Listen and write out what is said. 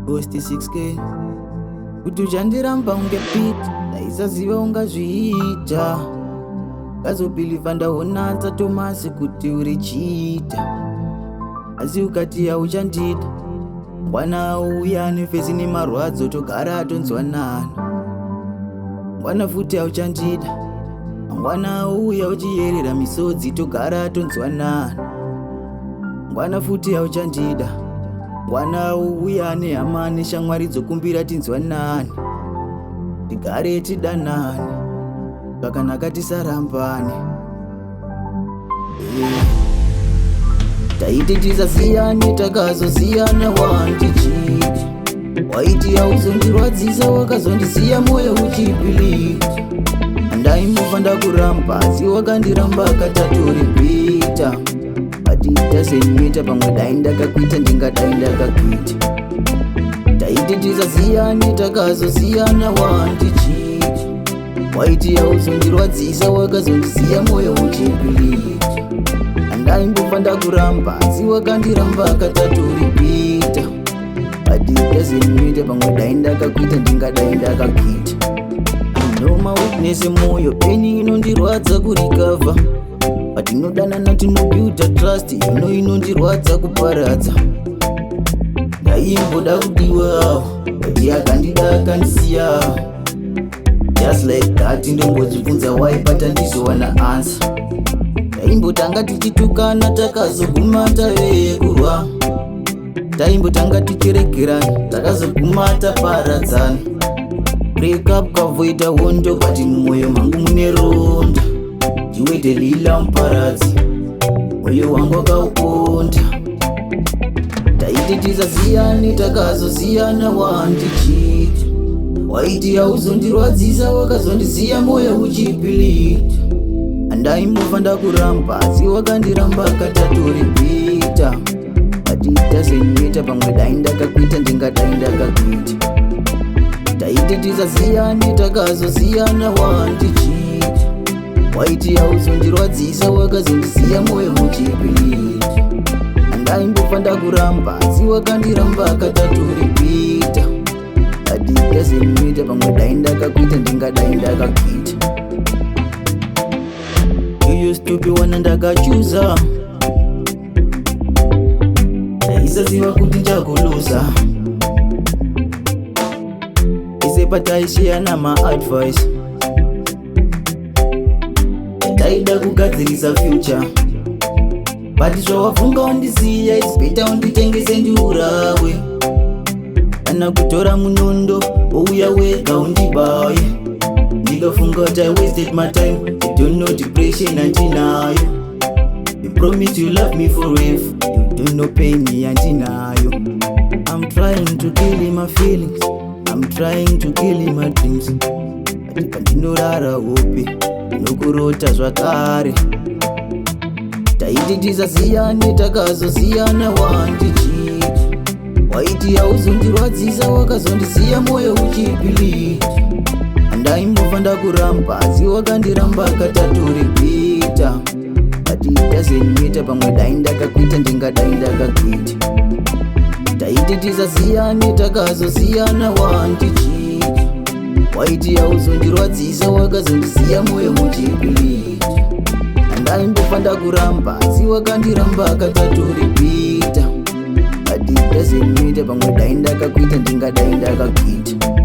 Ghost 6K kuti uchandiramba unge pit ndaisaziva ungazviita ngazobhilivha ndaonanza Tomasi kuti uri chita asi ukati hauchandida mwana uya nefesi nemarwadzo togara atonzwanana mwana futi hauchandida mwana uya uchiyerera misodzi togara atonzwanana mwana futi hauchandida mwana uya nehama neshamwari dzokumbira tinzwanani tigare tidanani pakanaka tisarambane taiti tisasiyane takazosiyana wandichita waiti hauzondirwadzisa wakazondisiya moyo uchipilita andaimbova ndakuramba asi wakandiramba akatatoripita atiita senyuita pamwe dai ndakakuita ndingadai ndakakuita taiti tisasiyane takazosiyana wandichita waiti hauzondirwadzisa wakazondisiya moyo uchipilita andaimbova ndakuramba asi wakandiramba akatatoripita atiita senyuita pamwe dai ndakakuita ndingadai ndakakuita noma weakness moyo peni inondirwadza kurikavha patinodanana tinobuilda trust inondirwadza kuparadza ndaimboda kudiwa kuti akandida akandisiya just like that ndombozvibvunza waipata ndizowana ansa taimbotanga tichitukana takazoguma tavekurwa taimbotanga tichiregerana takazoguma taparadzana breakup kavoita hondo pati mumwoyo mangu mune ronda ndiwete lila muparadzi mwoyo wangu wakaukonda taiti tisasiyane takazosiyana wandichita waiti hauzondirwadzisa wakazondisiya moyo uchipilita andaimbova ndakuramba asi wakandiramba akatatoripita atiita senyuita pamwe dai ndakakuita ndingadai ndakakuita taiti tisasiyane takazosiyana wandichita waiti hauzondirwadzisa wakazondisiya moyo uchipilita andaimbova ndakuramba asi wakandiramba akatatoripita atiita senyuita pamwe dai ndakakuita ndingadai ndakakuita yoyostupiwana ndakachuza ndaisaziva kuti ndakuluza ise pataishiyana maadvice ndaida kugadzirisa future but zvawafunga undisiya is better unditengese ndiurawe kana kutora munondo wouya wega undibaye ndikafunga kuti I wasted my time I don't know depression andinayo you promise you love me forever you don't know pain andinayo I'm trying to kill my feelings I'm trying to kill my dreams ati pandinorara hope nokurota zvakare taiti tisasiyane takazosiyana wandichita waiti hauzondirwadzisa wakazondisiya moyo uchipilita andaimbova ndakuramba asi wakandiramba akatatoripita atiita senyuita pamwe dai ndakakuita ndingadai ndakakuita taiti tisasiyane takazosiyana wandichita waiti hauzondirwadzisa wakazondisiya moyo uchipilita andaimbova ndakuramba asi wakandiramba akatatoripita atiita senyuita pamwe dai ndakakuita ndingadai ndakakuita